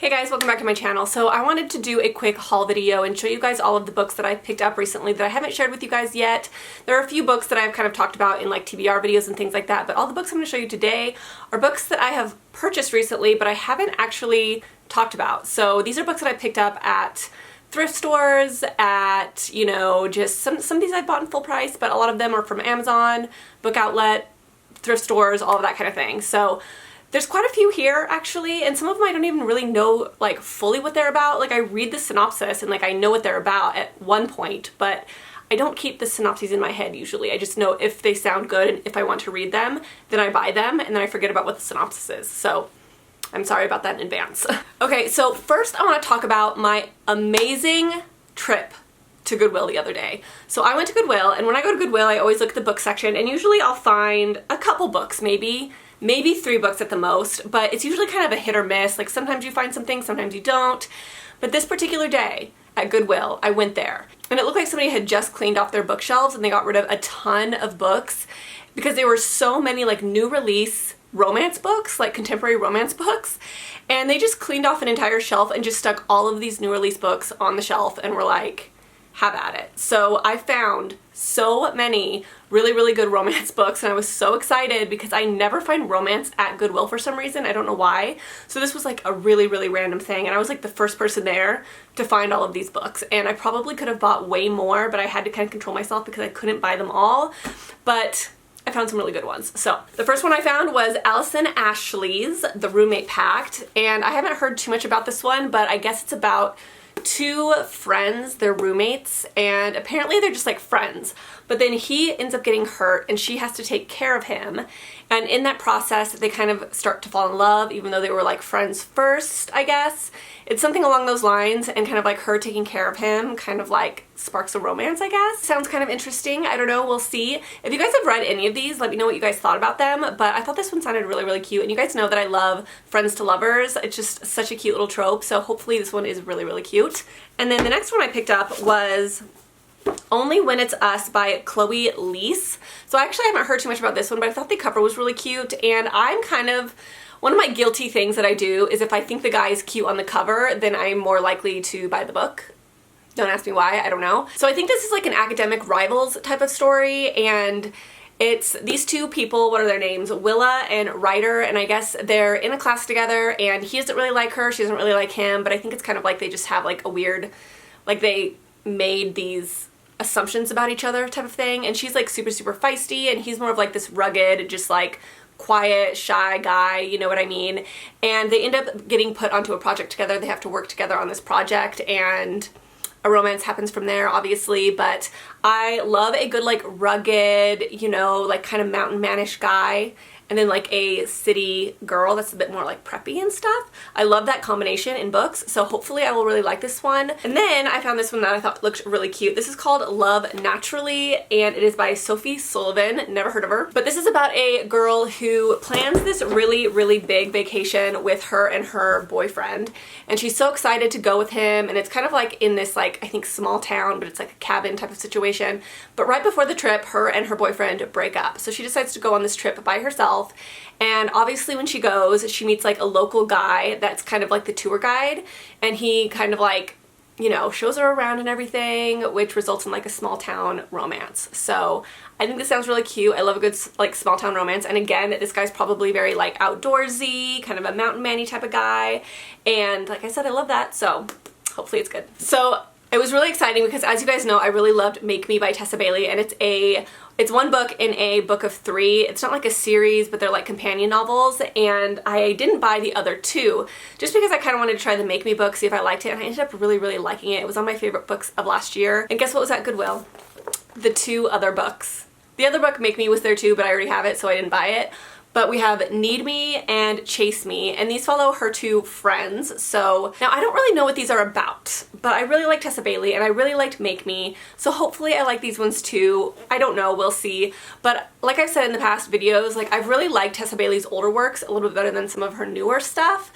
Hey guys, welcome back to my channel. So I wanted to do a quick haul video and show you guys all of the books that I picked up recently that I haven't shared with you guys yet. There are a few books that I've kind of talked about in like TBR videos and things like that, but all the books I'm going to show you today are books that I have purchased recently but I haven't actually talked about. So these are books that I picked up at thrift stores, at, you know, just some of these I bought in full price, but a lot of them are from Amazon, book outlet, thrift stores, all of that kind of thing. So there's quite a few here actually, and some of them I don't even really know like fully what they're about. Like I read the synopsis and like I know what they're about at one point, but I don't keep the synopses in my head usually. I just know if they sound good and if I want to read them, then I buy them and then I forget about what the synopsis is. So I'm sorry about that in advance. Okay, so first I want to talk about my amazing trip to Goodwill the other day. So I went to Goodwill, and when I go to Goodwill I always look at the book section, and usually I'll find a couple books, maybe 3 books at the most, but it's usually kind of a hit or miss. Like sometimes you find something, sometimes you don't. But this particular day at Goodwill, I went there and it looked like somebody had just cleaned off their bookshelves and they got rid of a ton of books because there were so many like new release romance books, like contemporary romance books, and they just cleaned off an entire shelf and just stuck all of these new release books on the shelf and were like, have at it. So I found so many really good romance books and I was so excited because I never find romance at Goodwill for some reason. I don't know why. So this was like a really random thing, and I was like the first person there to find all of these books, and I probably could have bought way more, but I had to kind of control myself because I couldn't buy them all, but I found some really good ones. So the first one I found was Allison Ashley's The Roommate Pact, and I haven't heard too much about this one, but I guess it's about two friends, they're roommates, and apparently they're just like friends, but then he ends up getting hurt and she has to take care of him, and in that process they kind of start to fall in love even though they were like friends first, I guess. It's something along those lines, and kind of like her taking care of him kind of like sparks a romance, I guess. Sounds kind of interesting. I don't know, we'll see. If you guys have read any of these, let me know what you guys thought about them, but I thought this one sounded really cute, and you guys know that I love friends to lovers. It's just such a cute little trope, so hopefully this one is really cute. And then the next one I picked up was Only When It's Us by Chloe Leese. So I actually haven't heard too much about this one, but I thought the cover was really cute, and I'm kind of, one of my guilty things that I do is if I think the guy is cute on the cover, then I'm more likely to buy the book. Don't ask me why, I don't know. So I think this is like an academic rivals type of story, and it's these two people, what are their names? Willa and Ryder, and I guess they're in a class together and he doesn't really like her, she doesn't really like him, but I think it's kind of like they just have like a weird, like they made these assumptions about each other type of thing, and she's like super feisty and he's more of like this rugged, just like quiet, shy guy, you know what I mean? And they end up getting put onto a project together. They have to work together on this project, and a romance happens from there, obviously, but I love a good like rugged, you know, like kind of mountain man-ish guy, and then like a city girl that's a bit more like preppy and stuff. I love that combination in books, so hopefully I will really like this one. And then I found this one that I thought looked really cute. This is called Love Naturally, and it is by Sophie Sullivan. Never heard of her. But this is about a girl who plans this really big vacation with her and her boyfriend, and she's so excited to go with him, and it's kind of like in this like, I think small town, but it's like a cabin type of situation. But right before the trip, her and her boyfriend break up. So she decides to go on this trip by herself. And obviously when she goes, she meets like a local guy that's kind of like the tour guide, and he kind of like, you know, shows her around and everything, which results in like a small town romance. So I think this sounds really cute. I love a good like small town romance, and again, this guy's probably very like outdoorsy, kind of a mountain man-y type of guy, and like I said, I love that, so hopefully it's good. So it was really exciting because, as you guys know, I really loved Make Me by Tessa Bailey, and it's one book in a book of 3. It's not like a series, but they're like companion novels, and I didn't buy the other 2 just because I kind of wanted to try the Make Me book, see if I liked it, and I ended up really liking it. It was on my favorite books of last year. And guess what was at Goodwill? The 2 other books. The other book, Make Me, was there too, but I already have it, so I didn't buy it. But we have Need Me and Chase Me, and these follow her 2 friends. So now I don't really know what these are about, but I really like Tessa Bailey and I really liked Make Me, so hopefully I like these ones too. I don't know, we'll see. But like I've said in the past videos, like I've really liked Tessa Bailey's older works a little bit better than some of her newer stuff.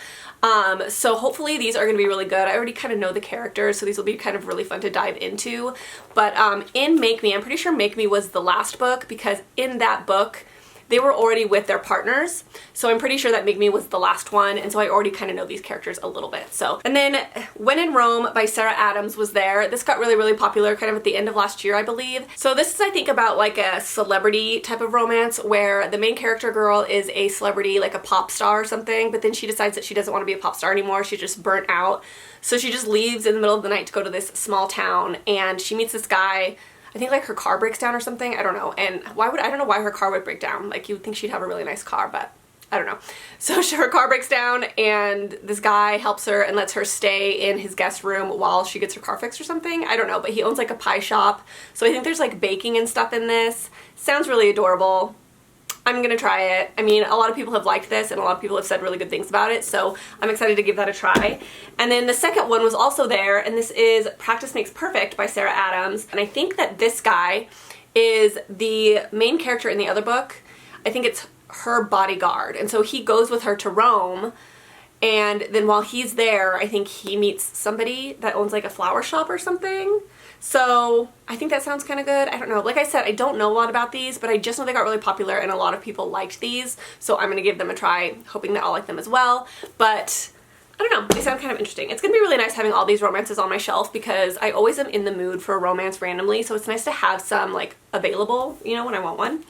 So hopefully these are going to be really good. I already kind of know the characters, so these will be kind of really fun to dive into. But in Make Me, I'm pretty sure Make Me was the last book, because in that book they were already with their partners. So I'm pretty sure that Make Me was the last one, and so I already kind of know these characters a little bit. So, and then When in Rome by Sarah Adams was there. This got really, really popular kind of at the end of last year, I believe. So this is, I think, about like a celebrity type of romance where the main character girl is a celebrity, like a pop star or something, but then she decides that she doesn't want to be a pop star anymore. She's just burnt out. So she just leaves in the middle of the night to go to this small town, and she meets this guy. I think like her car breaks down or something, I don't know. And I don't know why her car would break down. Like, you would think she'd have a really nice car, but I don't know. So her car breaks down, and this guy helps her and lets her stay in his guest room while she gets her car fixed or something. I don't know, but he owns like a pie shop. So I think there's like baking and stuff in this. Sounds really adorable. I'm gonna try it. I mean, a lot of people have liked this and a lot of people have said really good things about it, so I'm excited to give that a try. And then the second one was also there, and this is Practice Makes Perfect by Sarah Adams. And I think that this guy is the main character in the other book. I think it's her bodyguard, and so he goes with her to Rome, and then while he's there, I think he meets somebody that owns like a flower shop or something. So I think that sounds kind of good. I don't know. Like I said, I don't know a lot about these, but I just know they got really popular and a lot of people liked these. So I'm going to give them a try, hoping that I'll like them as well. But I don't know. They sound kind of interesting. It's going to be really nice having all these romances on my shelf because I always am in the mood for a romance randomly. So it's nice to have some like available, you know, when I want one.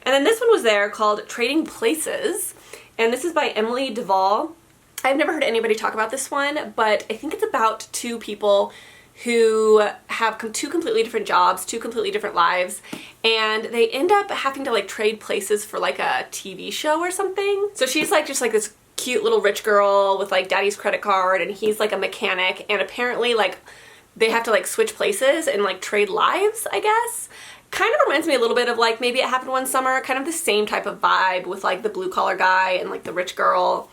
And then this one was there called Trading Places. And this is by Emily Duvall. I've never heard anybody talk about this one, but I think it's about two people who have two completely different jobs, two completely different lives, and they end up having to like trade places for like a TV show or something. So she's like just like this cute little rich girl with like daddy's credit card, and he's like a mechanic, and apparently like they have to like switch places and like trade lives, I guess. Kind of reminds me a little bit of like Maybe It Happened One Summer, kind of the same type of vibe with like the blue collar guy and like the rich girl.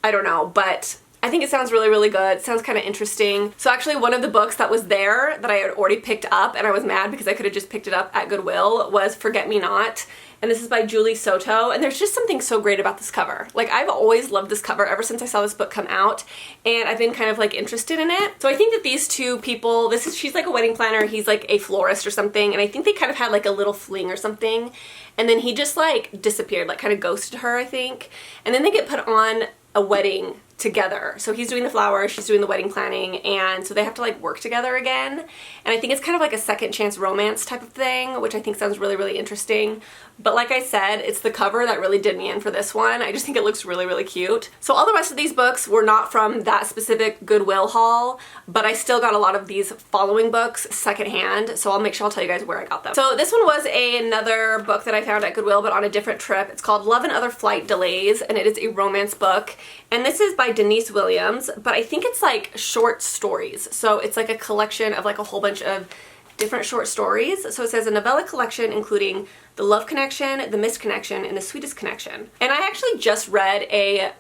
I don't know, but I think it sounds really, really good. It sounds kind of interesting. So actually one of the books that was there that I had already picked up, and I was mad because I could have just picked it up at Goodwill, was Forget Me Not. And this is by Julie Soto, and there's just something so great about this cover. Like, I've always loved this cover ever since I saw this book come out, and I've been kind of like interested in it. So I think that these two people, she's like a wedding planner, he's like a florist or something, and I think they kind of had like a little fling or something, and then he just like disappeared, like kind of ghosted her, I think. And then they get put on a wedding together. So he's doing the flowers, she's doing the wedding planning, and so they have to like work together again. And I think it's kind of like a second chance romance type of thing, which I think sounds really, really interesting. But like I said, it's the cover that really did me in for this one. I just think it looks really, really cute. So all the rest of these books were not from that specific Goodwill haul, but I still got a lot of these following books secondhand, so I'll make sure I'll tell you guys where I got them. So this one was another book that I found at Goodwill, but on a different trip. It's called Love and Other Flight Delays, and it is a romance book. And this is by Denise Williams, but I think it's like short stories. So it's like a collection of like a whole bunch of different short stories. So it says a novella collection including The Love Connection, The Missed Connection, and The Sweetest Connection. And I actually just read a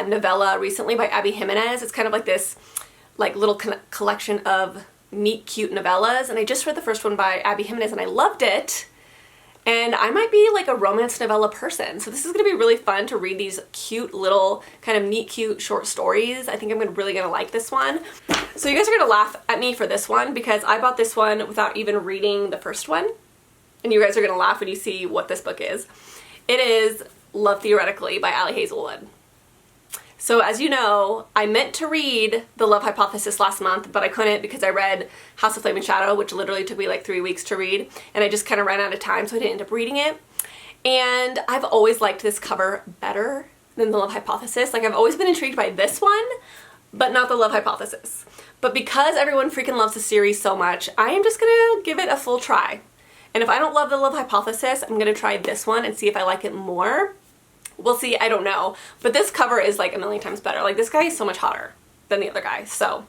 novella recently by Abby Jimenez. It's kind of like this like little collection of neat, cute novellas. And I just read the first one by Abby Jimenez and I loved it. And I might be like a romance novella person. So this is going to be really fun to read these cute little kind of neat, cute short stories. I think I'm really going to like this one. So you guys are going to laugh at me for this one because I bought this one without even reading the first one. And you guys are going to laugh when you see what this book is. It is Love Theoretically by Ali Hazelwood. So as you know, I meant to read The Love Hypothesis last month, but I couldn't because I read House of Flame and Shadow, which literally took me like 3 weeks to read, and I just kind of ran out of time, so I didn't end up reading it. And I've always liked this cover better than The Love Hypothesis. Like, I've always been intrigued by this one, but not The Love Hypothesis. But because everyone freaking loves the series so much, I am just gonna give it a full try. And if I don't love The Love Hypothesis, I'm gonna try this one and see if I like it more. We'll see, I don't know. But this cover is like a million times better. Like, this guy is so much hotter than the other guy, so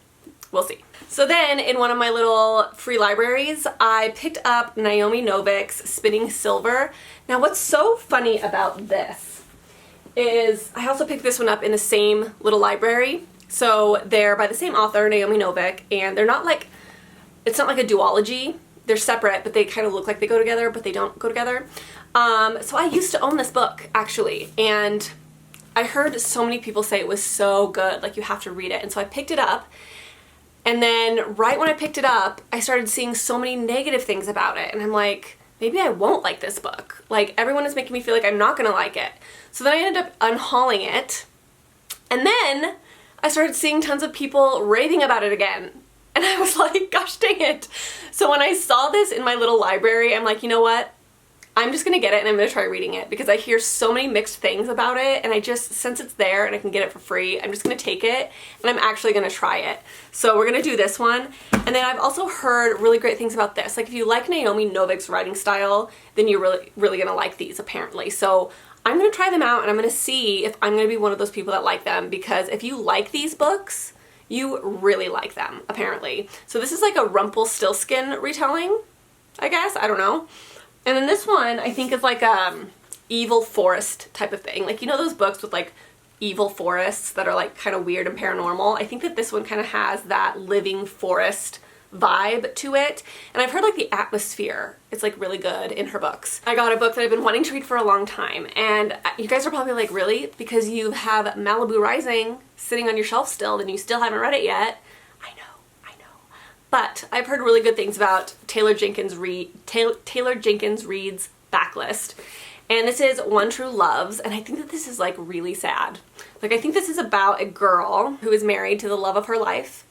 we'll see. So then in one of my little free libraries, I picked up Naomi Novik's Spinning Silver. Now what's so funny about this is I also picked this one up in the same little library. So they're by the same author, Naomi Novik, and they're not like, it's not like a duology. They're separate, but they kind of look like they go together, but they don't go together. So I used to own this book, actually, and I heard so many people say it was so good, like you have to read it, and so I picked it up, and then right when I picked it up, I started seeing so many negative things about it, and I'm like, maybe I won't like this book. Like, everyone is making me feel like I'm not gonna like it. So then I ended up unhauling it, and then I started seeing tons of people raving about it again. And I was like, gosh dang it. So when I saw this in my little library, I'm like, you know what? I'm just gonna get it and I'm gonna try reading it because I hear so many mixed things about it, and I just, since it's there and I can get it for free, I'm just gonna take it and I'm actually gonna try it. So we're gonna do this one. And then I've also heard really great things about this. Like, if you like Naomi Novik's writing style, then you're really gonna like these, apparently. So I'm gonna try them out and I'm gonna see if I'm gonna be one of those people that like them, because if you like these books, you really like them, apparently. So this is like a Rumpelstiltskin retelling, I guess, I don't know. And then this one, I think, is like evil forest type of thing. Like, you know those books with like evil forests that are like kind of weird and paranormal? I think that this one kind of has that living forest vibe to it. And I've heard like the atmosphere is like really good in her books. I got a book that I've been wanting to read for a long time, and you guys are probably like, really? Because you have Malibu Rising sitting on your shelf still and you still haven't read it yet. But I've heard really good things about Taylor Jenkins Reid's backlist. And this is One True Loves, and I think that this is like really sad. Like, I think this is about a girl who is married to the love of her life,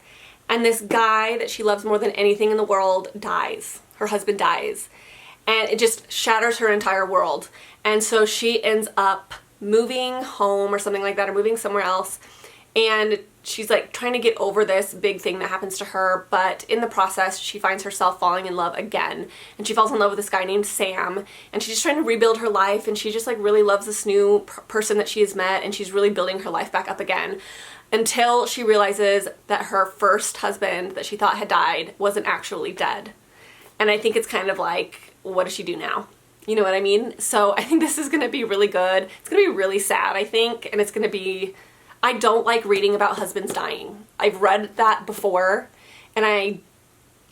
and this guy that she loves more than anything in the world dies. Her husband dies. And it just shatters her entire world. And so she ends up moving home or something like that, or moving somewhere else. And she's like trying to get over this big thing that happens to her, but in the process she finds herself falling in love again, and she falls in love with this guy named Sam, and she's just trying to rebuild her life, and she just like really loves this new person that she has met, and she's really building her life back up again, until she realizes that her first husband that she thought had died wasn't actually dead. And I think it's kind of like, what does she do now? You know what I mean? So I think this is going to be really good. It's going to be really sad, I think, and it's going to be, I don't like reading about husbands dying. I've read that before, and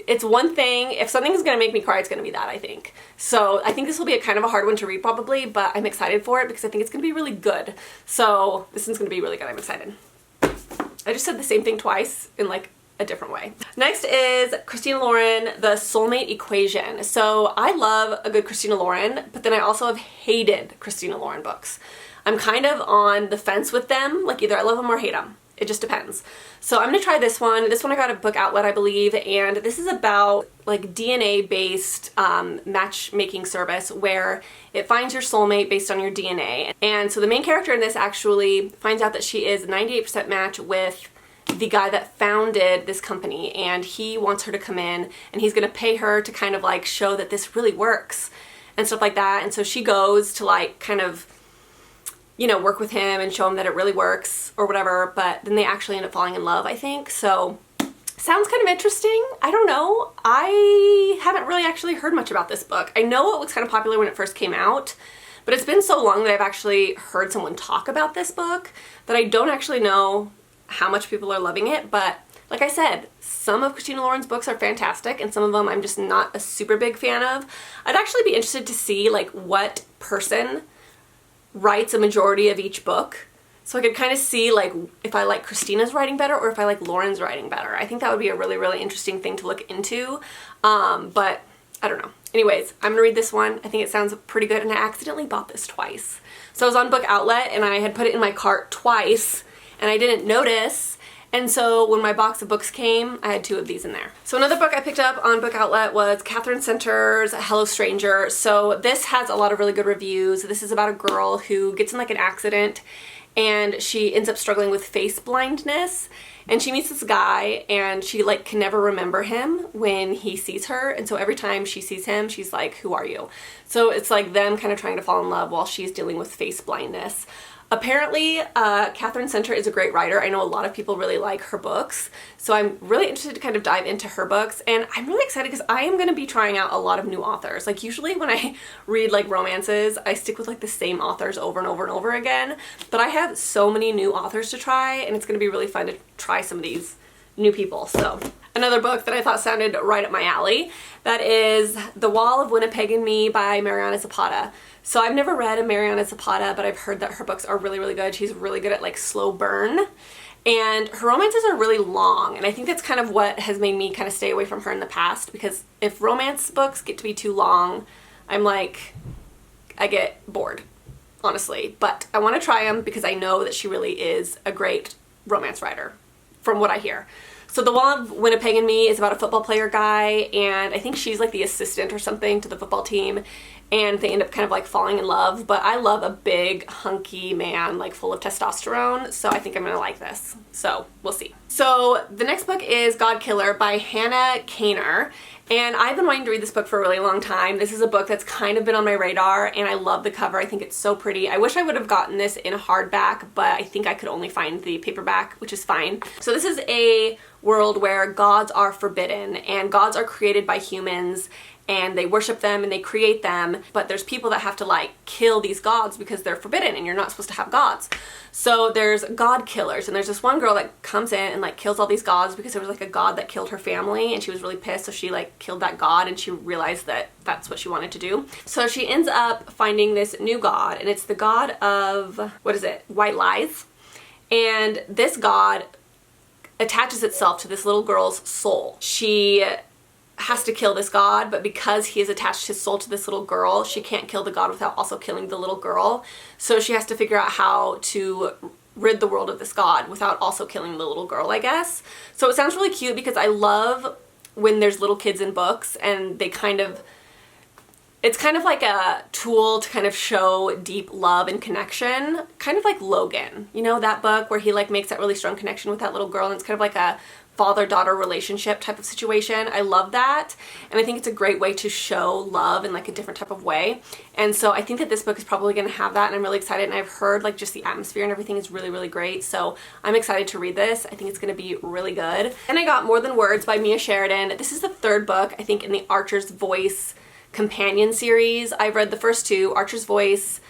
it's one thing, if something's gonna make me cry, it's gonna be that, I think. So I think this will be a kind of a hard one to read probably, but I'm excited for it because I think it's gonna be really good. So this one's gonna be really good, I'm excited. I just said the same thing twice in like a different way. Next is Christina Lauren, The Soulmate Equation. So I love a good Christina Lauren, but then I also have hated Christina Lauren books. I'm kind of on the fence with them, like either I love them or hate them. It just depends. So I'm gonna try this one. This one I got at Book Outlet, I believe, and this is about like DNA-based matchmaking service where it finds your soulmate based on your DNA. And so the main character in this actually finds out that she is 98% match with the guy that founded this company, and he wants her to come in and he's gonna pay her to kind of like show that this really works and stuff like that. And so she goes to like kind of, you know, work with him and show him that it really works or whatever, but then they actually end up falling in love, I think. So sounds kind of interesting. I don't know. I haven't really actually heard much about this book. I know it was kind of popular when it first came out, but it's been so long that I've actually heard someone talk about this book that I don't actually know how much people are loving it. But like I said, some of Christina Lauren's books are fantastic, and some of them I'm just not a super big fan of. I'd actually be interested to see like what person writes a majority of each book, so I could kind of see like if I like Christina's writing better or if I like Lauren's writing better. I think that would be a really interesting thing to look into, but I don't know. Anyways, I'm gonna read this one. I think it sounds pretty good, and I accidentally bought this twice. So I was on Book Outlet and I had put it in my cart twice and I didn't notice, and so when my box of books came, I had 2 of these in there. So another book I picked up on Book Outlet was Catherine Center's Hello Stranger. So this has a lot of really good reviews. This is about a girl who gets in like an accident and she ends up struggling with face blindness, and she meets this guy and she like can never remember him when he sees her, and so every time she sees him she's like, who are you? So it's like them kind of trying to fall in love while she's dealing with face blindness. Apparently, Catherine Center is a great writer. I know a lot of people really like her books, so I'm really interested to kind of dive into her books, and I'm really excited because I am going to be trying out a lot of new authors. Like usually when I read like romances, I stick with like the same authors over and over and over again, but I have so many new authors to try, and it's going to be really fun to try some of these new people. So another book that I thought sounded right up my alley, that is The Wall of Winnipeg and Me by Mariana Zapata. So I've never read a Mariana Zapata, but I've heard that her books are really good. She's really good at like slow burn, and her romances are really long, and I think that's kind of what has made me kind of stay away from her in the past, because if romance books get to be too long, I'm like, I get bored, honestly. But I want to try them because I know that she really is a great romance writer, from what I hear. So The Wall of Winnipeg and Me is about a football player guy, and I think she's like the assistant or something to the football team, and they end up kind of like falling in love. But I love a big hunky man, like full of testosterone, so I think I'm gonna like this. So we'll see. So the next book is God Killer by Hannah Kaner. And I've been wanting to read this book for a really long time. This is a book that's kind of been on my radar, and I love the cover. I think it's so pretty. I wish I would have gotten this in a hardback, but I think I could only find the paperback, which is fine. So this is a world where gods are forbidden, and gods are created by humans, and they worship them and they create them, but there's people that have to like kill these gods because they're forbidden and you're not supposed to have gods. So there's god killers, and there's this one girl that comes in and like kills all these gods because there was like a god that killed her family, and she was really pissed, so she like killed that god, and she realized that that's what she wanted to do. So she ends up finding this new god, and it's the god of, what is it, white lies. And this god attaches itself to this little girl's soul. She has to kill this god, but because he has attached his soul to this little girl, she can't kill the god without also killing the little girl. So she has to figure out how to rid the world of this god without also killing the little girl, I guess. So it sounds really cute because I love when there's little kids in books and they kind of, it's kind of like a tool to kind of show deep love and connection, kind of like Logan, you know, that book where he like makes that really strong connection with that little girl, and it's kind of like a father-daughter relationship type of situation. I love that, and I think it's a great way to show love in like a different type of way. And so I think that this book is probably going to have that, and I'm really excited, and I've heard like just the atmosphere and everything is really, really great, so I'm excited to read this. I think it's going to be really good. And I got More Than Words by Mia Sheridan. This is the third book, I think, in the Archer's Voice companion series. I've read the first two, Archer's Voice,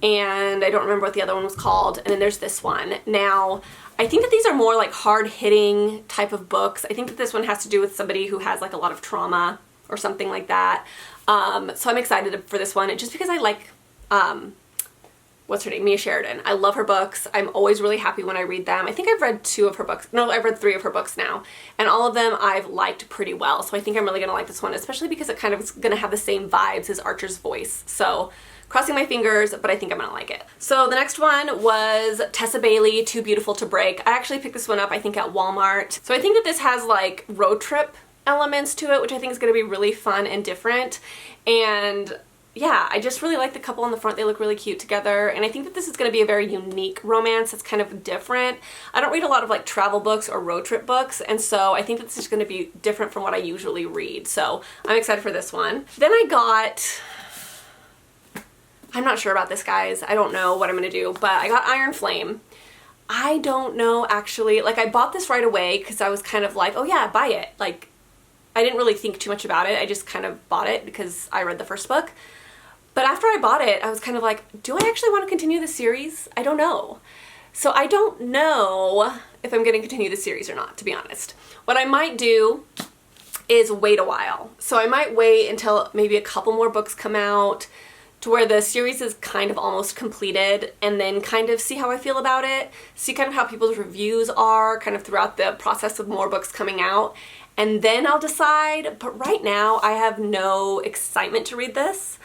and I don't remember what the other one was called, and then there's this one. Now, I think that these are more like hard-hitting type of books. I think that this one has to do with somebody who has like a lot of trauma or something like that. So I'm excited for this one just because I like, what's her name? Mia Sheridan. I love her books. I'm always really happy when I read them. I think I've read 2 of her books. No, I've read 3 of her books now, and all of them I've liked pretty well. So I think I'm really gonna like this one, especially because it kind of is gonna have the same vibes as Archer's Voice. So crossing my fingers, but I think I'm gonna like it. So the next one was Tessa Bailey, Too Beautiful to Break. I actually picked this one up, I think, at Walmart. So I think that this has like road trip elements to it, which I think is gonna be really fun and different. And yeah, I just really like the couple on the front. They look really cute together, and I think that this is going to be a very unique romance. It's kind of different. I don't read a lot of like travel books or road trip books, and so I think that this is going to be different from what I usually read. So I'm excited for this one. Then I got, I'm not sure about this, guys. I don't know what I'm going to do, but I got Iron Flame. I don't know, actually. Like, I bought this right away because I was kind of like, oh yeah, buy it. Like, I didn't really think too much about it. I just kind of bought it because I read the first book. But after I bought it, I was kind of like, do I actually want to continue the series? I don't know. So I don't know if I'm going to continue the series or not, to be honest. What I might do is wait a while. So I might wait until maybe a couple more books come out to where the series is kind of almost completed, and then kind of see how I feel about it, see kind of how people's reviews are kind of throughout the process of more books coming out, and then I'll decide. But right now I have no excitement to read this.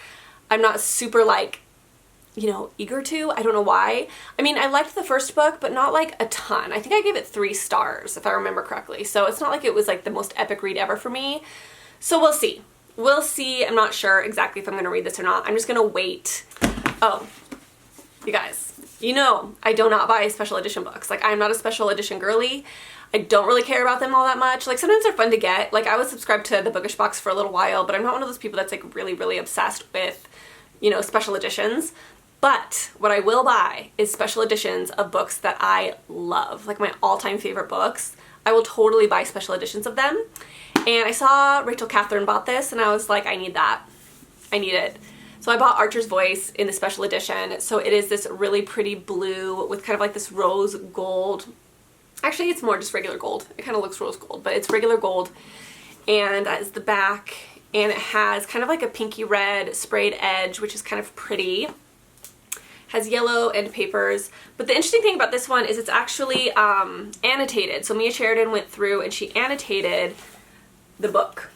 I'm not super like, you know, eager to. I don't know why. I mean, I liked the first book, but not like a ton. I think I gave it 3 stars if I remember correctly. So it's not like it was like the most epic read ever for me. So we'll see. We'll see. I'm not sure exactly if I'm going to read this or not. I'm just going to wait. Oh, you guys, you know, I do not buy special edition books. Like, I'm not a special edition girly. I don't really care about them all that much. Like, sometimes they're fun to get. Like, I was subscribed to the Bookish Box for a little while, but I'm not one of those people that's like really, really obsessed with, you know, special editions. But what I will buy is special editions of books that I love, like my all-time favorite books. I will totally buy special editions of them. And I saw Rachel Catherine bought this, and I was like, I need that. I need it. So I bought Archer's Voice in the special edition. So it is this really pretty blue with kind of like this rose gold. Actually, it's more just regular gold. It kind of looks rose gold, but it's regular gold. And that is the back. And it has kind of like a pinky red sprayed edge, which is kind of pretty. Has yellow end papers. But the interesting thing about this one is it's actually annotated. So Mia Sheridan went through and she annotated the book.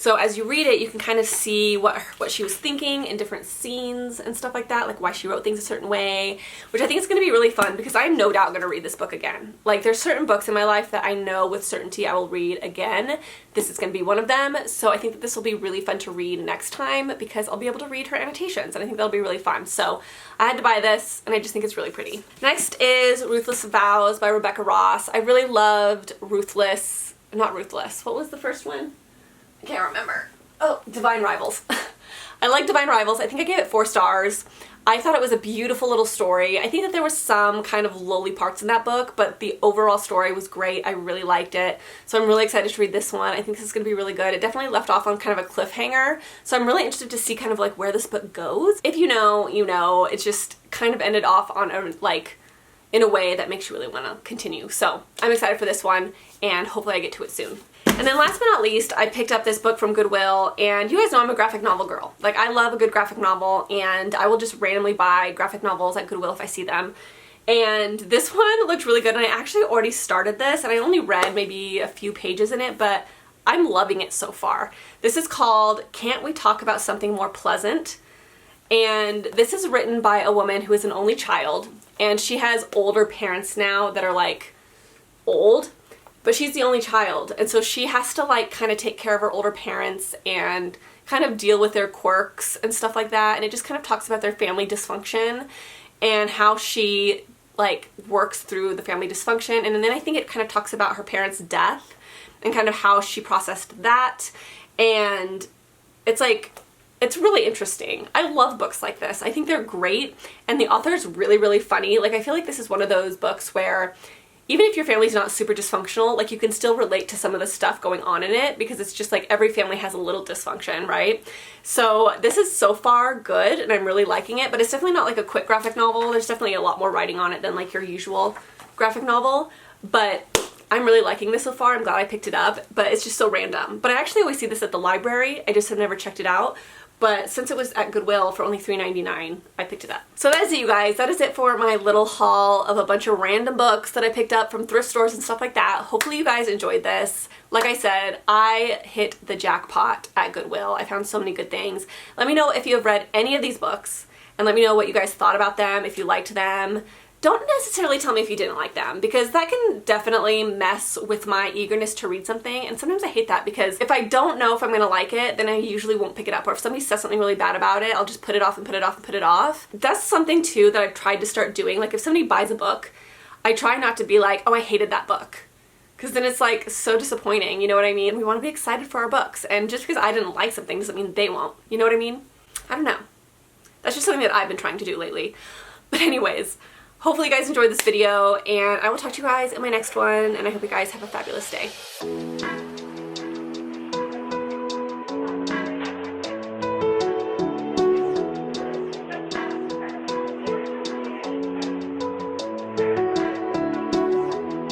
So as you read it, you can kind of see what she was thinking in different scenes and stuff like that, like why she wrote things a certain way, which I think is going to be really fun because I'm no doubt going to read this book again. Like there's certain books in my life that I know with certainty I will read again. This is going to be one of them. So I think that this will be really fun to read next time because I'll be able to read her annotations and I think that'll be really fun. So I had to buy this and I just think it's really pretty. Next is Ruthless Vows by Rebecca Ross. I really loved not Ruthless. What was the first one? I can't remember. Oh, Divine Rivals. I like Divine Rivals. I think I gave it 4 stars. I thought it was a beautiful little story. I think that there was some kind of lowly parts in that book, but the overall story was great. I really liked it. So I'm really excited to read this one. I think this is going to be really good. It definitely left off on kind of a cliffhanger. So I'm really interested to see kind of like where this book goes. If you know, you know. It just kind of ended off on a in a way that makes you really want to continue. So I'm excited for this one and hopefully I get to it soon. And then last but not least, I picked up this book from Goodwill, and you guys know I'm a graphic novel girl. Like, I love a good graphic novel, and I will just randomly buy graphic novels at Goodwill if I see them. And this one looked really good, and I actually already started this, and I only read maybe a few pages in it, but I'm loving it so far. This is called Can't We Talk About Something More Pleasant? And this is written by a woman who is an only child, and she has older parents now that are like old. But she's the only child, and so she has to like kind of take care of her older parents and kind of deal with their quirks and stuff like that. And it just kind of talks about their family dysfunction and how she like works through the family dysfunction. And then I think it kind of talks about her parents' death and kind of how she processed that. And it's like, it's really interesting. I love books like this. I think they're great, and the author is really, really funny. Like, I feel like this is one of those books where even if your family's not super dysfunctional, like you can still relate to some of the stuff going on in it because it's just like every family has a little dysfunction, right? So this is so far good and I'm really liking it, but it's definitely not like a quick graphic novel. There's definitely a lot more writing on it than like your usual graphic novel, but I'm really liking this so far. I'm glad I picked it up, but it's just so random. But I actually always see this at the library. I just have never checked it out. But since it was at Goodwill for only $3.99, I picked it up. So that is it, you guys. That is it for my little haul of a bunch of random books that I picked up from thrift stores and stuff like that. Hopefully you guys enjoyed this. Like I said, I hit the jackpot at Goodwill. I found so many good things. Let me know if you have read any of these books, and let me know what you guys thought about them, if you liked them. Don't necessarily tell me if you didn't like them, because that can definitely mess with my eagerness to read something, and sometimes I hate that because if I don't know if I'm gonna like it, then I usually won't pick it up, or if somebody says something really bad about it, I'll just put it off and put it off and put it off. That's something too that I've tried to start doing. Like if somebody buys a book, I try not to be like, oh, I hated that book, because then it's like so disappointing, you know what I mean? We want to be excited for our books, and just because I didn't like something doesn't mean they won't, you know what I mean? I don't know. That's just something that I've been trying to do lately. But anyways, hopefully you guys enjoyed this video, and I will talk to you guys in my next one, and I hope you guys have a fabulous day.